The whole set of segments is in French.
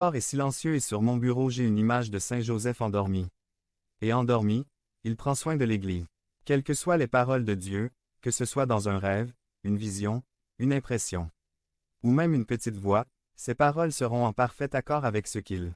est silencieux et sur mon bureau j'ai une image de Saint Joseph endormi. Et endormi, il prend soin de l'Église. Quelles que soient les paroles de Dieu, que ce soit dans un rêve, une vision, une impression, ou même une petite voix, ces paroles seront en parfait accord avec ce qu'il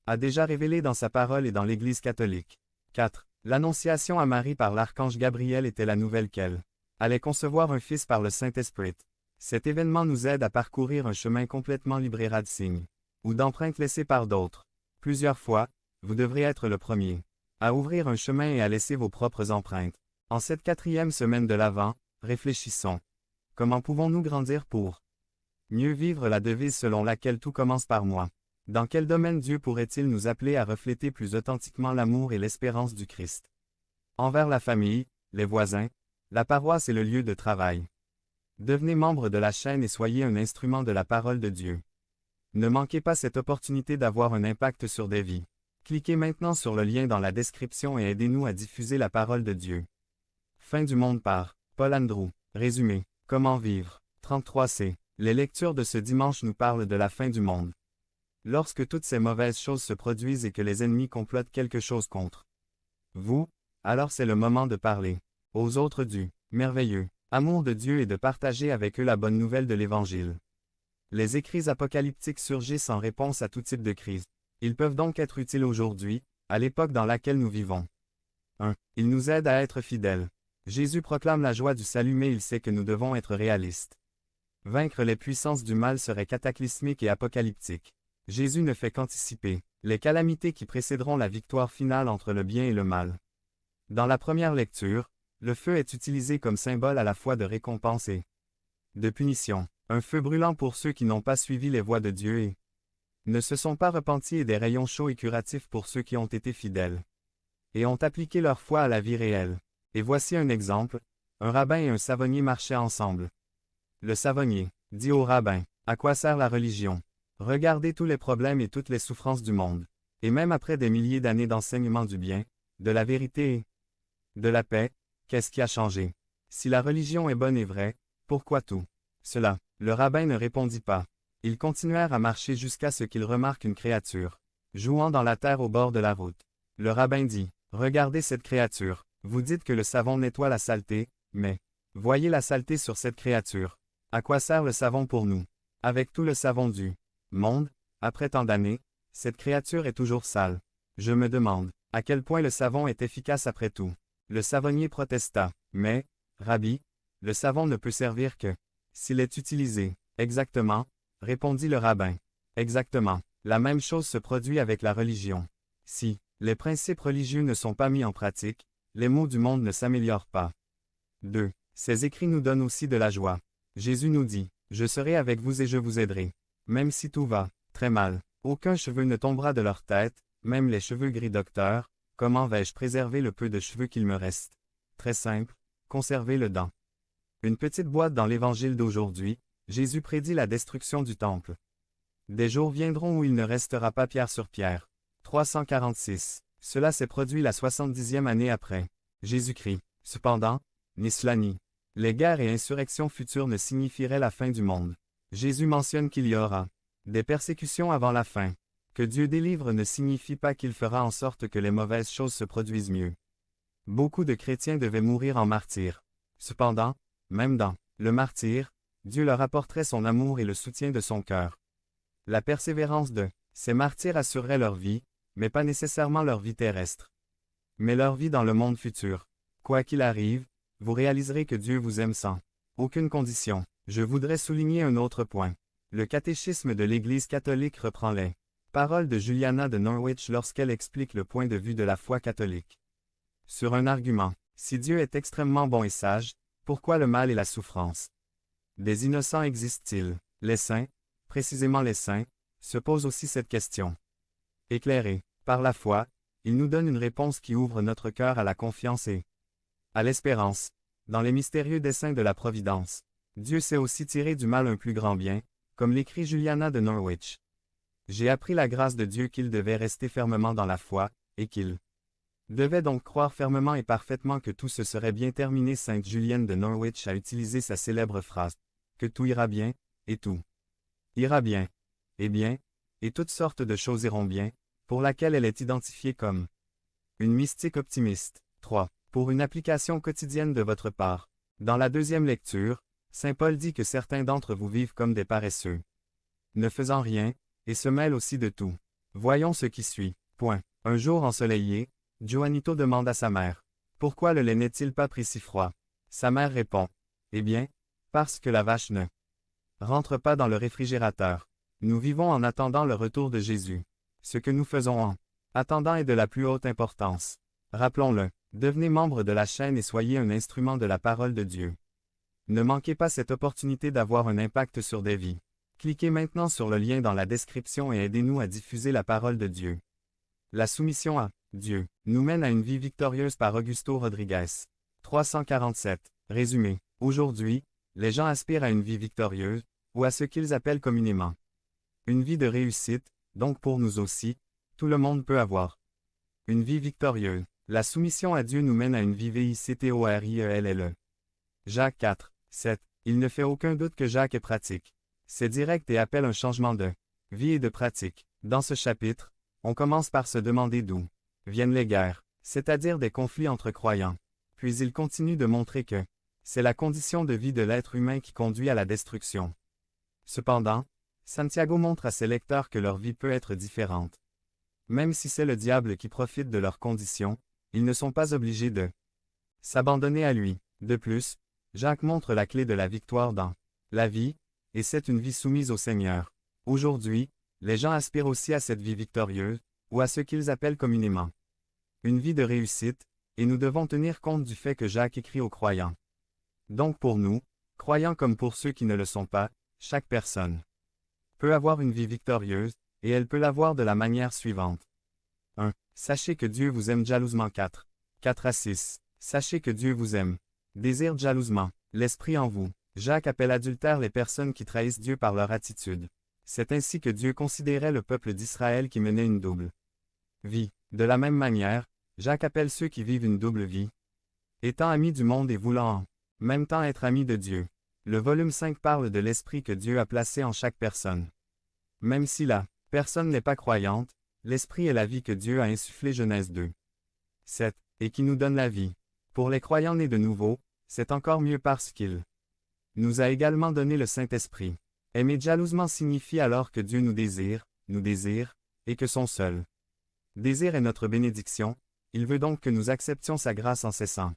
a déjà révélé dans sa parole et dans l'Église catholique. 4. L'annonciation à Marie par l'archange Gabriel était la nouvelle qu'elle allait concevoir un fils par le Saint-Esprit. Cet événement nous aide à parcourir un chemin complètement libéré de signes ou d'empreintes laissées par d'autres. Plusieurs fois, vous devrez être le premier à ouvrir un chemin et à laisser vos propres empreintes. En cette 4e semaine de l'Avent, réfléchissons. Comment pouvons-nous grandir pour mieux vivre la devise selon laquelle tout commence par moi? Dans quel domaine Dieu pourrait-il nous appeler à refléter plus authentiquement l'amour et l'espérance du Christ? Envers la famille, les voisins, la paroisse et le lieu de travail. Devenez membre de la chaîne et soyez un instrument de la parole de Dieu. Ne manquez pas cette opportunité d'avoir un impact sur des vies. Cliquez maintenant sur le lien dans la description et aidez-nous à diffuser la parole de Dieu. Fin du monde par Paul Andrew. Résumé. Comment vivre? 33c. Les lectures de ce dimanche nous parlent de la fin du monde. Lorsque toutes ces mauvaises choses se produisent et que les ennemis complotent quelque chose contre vous, alors c'est le moment de parler aux autres du merveilleux amour de Dieu et de partager avec eux la bonne nouvelle de l'Évangile. Les écrits apocalyptiques surgissent en réponse à tout type de crise. Ils peuvent donc être utiles aujourd'hui, à l'époque dans laquelle nous vivons. 1. Ils nous aident à être fidèles. Jésus proclame la joie du salut mais il sait que nous devons être réalistes. Vaincre les puissances du mal serait cataclysmique et apocalyptique. Jésus ne fait qu'anticiper les calamités qui précéderont la victoire finale entre le bien et le mal. Dans la première lecture, le feu est utilisé comme symbole à la fois de récompense et de punition. Un feu brûlant pour ceux qui n'ont pas suivi les voies de Dieu et ne se sont pas repentis et des rayons chauds et curatifs pour ceux qui ont été fidèles et ont appliqué leur foi à la vie réelle. Et voici un exemple, un rabbin et un savonnier marchaient ensemble. Le savonnier dit au rabbin, « À quoi sert la religion? Regardez tous les problèmes et toutes les souffrances du monde. Et même après des milliers d'années d'enseignement du bien, de la vérité et de la paix, qu'est-ce qui a changé? Si la religion est bonne et vraie, pourquoi tout cela? » Le rabbin ne répondit pas. Ils continuèrent à marcher jusqu'à ce qu'ils remarquent une créature jouant dans la terre au bord de la route. Le rabbin dit, « Regardez cette créature. Vous dites que le savon nettoie la saleté, mais voyez la saleté sur cette créature. À quoi sert le savon pour nous? Avec tout le savon du monde, après tant d'années, cette créature est toujours sale. Je me demande à quel point le savon est efficace après tout. » Le savonnier protesta. « Mais, Rabbi, le savon ne peut servir que s'il est utilisé. » « Exactement, » répondit le rabbin. « Exactement. La même chose se produit avec la religion. Si les principes religieux ne sont pas mis en pratique, les maux du monde ne s'améliorent pas. 2. Ces écrits nous donnent aussi de la joie. Jésus nous dit, « Je serai avec vous et je vous aiderai. » Même si tout va très mal, aucun cheveu ne tombera de leur tête, même les cheveux gris docteur. Comment vais-je préserver le peu de cheveux qu'il me reste? Très simple, conserver le dent. Une petite boîte dans l'Évangile d'aujourd'hui, Jésus prédit la destruction du temple. Des jours viendront où il ne restera pas pierre sur pierre. 346. Cela s'est produit la 70e année après Jésus-Christ. Cependant, ni cela ni les guerres et insurrections futures ne signifieraient la fin du monde. Jésus mentionne qu'il y aura des persécutions avant la fin. Que Dieu délivre ne signifie pas qu'il fera en sorte que les mauvaises choses se produisent mieux. Beaucoup de chrétiens devaient mourir en martyrs. Cependant, même dans le martyre, Dieu leur apporterait son amour et le soutien de son cœur. La persévérance de ces martyrs assurerait leur vie, mais pas nécessairement leur vie terrestre, mais leur vie dans le monde futur. Quoi qu'il arrive, vous réaliserez que Dieu vous aime sans aucune condition. Je voudrais souligner un autre point. Le catéchisme de l'Église catholique reprend les paroles de Juliana de Norwich lorsqu'elle explique le point de vue de la foi catholique. Sur un argument, si Dieu est extrêmement bon et sage, pourquoi le mal et la souffrance? Des innocents existent-ils? Les saints, précisément les saints, se posent aussi cette question. Éclairés par la foi, il nous donne une réponse qui ouvre notre cœur à la confiance et à l'espérance. Dans les mystérieux desseins de la providence, Dieu sait aussi tirer du mal un plus grand bien, comme l'écrit Juliana de Norwich. J'ai appris la grâce de Dieu qu'il devait rester fermement dans la foi, et qu'il devait donc croire fermement et parfaitement que tout se serait bien terminé. Sainte Julienne de Norwich a utilisé sa célèbre phrase, que tout ira bien, et tout ira bien. Eh bien, et toutes sortes de choses iront bien, pour laquelle elle est identifiée comme une mystique optimiste. 3. Pour une application quotidienne de votre part. Dans la deuxième lecture, Saint Paul dit que certains d'entre vous vivent comme des paresseux, ne faisant rien, et se mêlent aussi de tout. Voyons ce qui suit. Point. Un jour ensoleillé, Juanito demande à sa mère, « Pourquoi le lait n'est-il pas pris si froid? » Sa mère répond, « Eh bien, parce que la vache ne rentre pas dans le réfrigérateur. Nous vivons en attendant le retour de Jésus. Ce que nous faisons en attendant est de la plus haute importance. Rappelons-le, devenez membre de la chaîne et soyez un instrument de la parole de Dieu. Ne manquez pas cette opportunité d'avoir un impact sur des vies. Cliquez maintenant sur le lien dans la description et aidez-nous à diffuser la parole de Dieu. La soumission à Dieu nous mène à une vie victorieuse par Augusto Rodriguez. 347. Résumé. Aujourd'hui, les gens aspirent à une vie victorieuse, ou à ce qu'ils appellent communément une vie de réussite, donc pour nous aussi, tout le monde peut avoir une vie victorieuse. La soumission à Dieu nous mène à une vie victorielle. Jacques 4, 7. Il ne fait aucun doute que Jacques est pratique. C'est direct et appelle un changement de vie et de pratique. Dans ce chapitre, on commence par se demander d'où viennent les guerres, c'est-à-dire des conflits entre croyants. Puis il continue de montrer que c'est la condition de vie de l'être humain qui conduit à la destruction. Cependant, Santiago montre à ses lecteurs que leur vie peut être différente. Même si c'est le diable qui profite de leurs conditions, ils ne sont pas obligés de s'abandonner à lui. De plus, Jacques montre la clé de la victoire dans la vie, et c'est une vie soumise au Seigneur. Aujourd'hui, les gens aspirent aussi à cette vie victorieuse, ou à ce qu'ils appellent communément une vie de réussite, et nous devons tenir compte du fait que Jacques écrit aux croyants. Donc pour nous, croyants comme pour ceux qui ne le sont pas, chaque personne peut avoir une vie victorieuse, et elle peut l'avoir de la manière suivante. 1. Sachez que Dieu vous aime jalousement. 4. 4 à 6. Sachez que Dieu vous aime. Désire jalousement l'esprit en vous. Jacques appelle adultères les personnes qui trahissent Dieu par leur attitude. C'est ainsi que Dieu considérait le peuple d'Israël qui menait une double vie. De la même manière, Jacques appelle ceux qui vivent une double vie, étant amis du monde et voulant en même temps être amis de Dieu. Le volume 5 parle de l'esprit que Dieu a placé en chaque personne. Même si la personne n'est pas croyante, l'esprit est la vie que Dieu a insufflée. Genèse 2. 7. Et qui nous donne la vie. Pour les croyants nés de nouveau, c'est encore mieux parce qu'il nous a également donné le Saint-Esprit. Aimer jalousement signifie alors que Dieu nous désire, et que son seul désir est notre bénédiction. Il veut donc que nous acceptions sa grâce en cessant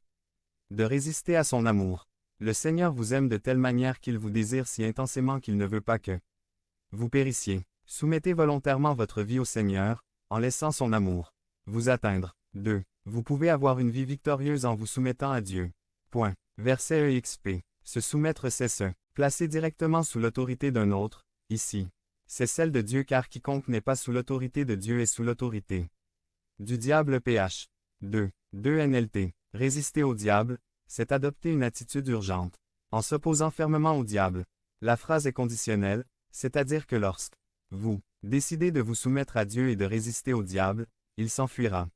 de résister à son amour. Le Seigneur vous aime de telle manière qu'il vous désire si intensément qu'il ne veut pas que vous périssiez. Soumettez volontairement votre vie au Seigneur, en laissant son amour vous atteindre. 2. Vous pouvez avoir une vie victorieuse en vous soumettant à Dieu. Point. Verset EXP. Se soumettre, c'est se placer directement sous l'autorité d'un autre. Ici, c'est celle de Dieu, car quiconque n'est pas sous l'autorité de Dieu est sous l'autorité du diable. PH. 2. 2 NLT. Résister au diable, c'est adopter une attitude urgente, en s'opposant fermement au diable. La phrase est conditionnelle, c'est-à-dire que lorsque vous décidez de vous soumettre à Dieu et de résister au diable, il s'enfuira.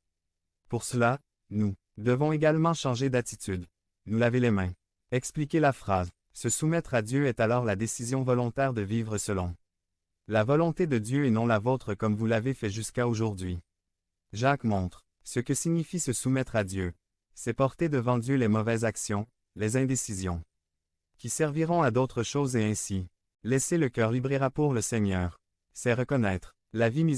Pour cela, nous devons également changer d'attitude. Nous laver les mains. Expliquer la phrase. Se soumettre à Dieu est alors la décision volontaire de vivre selon la volonté de Dieu et non la vôtre comme vous l'avez fait jusqu'à aujourd'hui. Jacques montre ce que signifie se soumettre à Dieu. C'est porter devant Dieu les mauvaises actions, les indécisions, qui serviront à d'autres choses et ainsi laisser le cœur libre pour le Seigneur. C'est reconnaître la vie misérable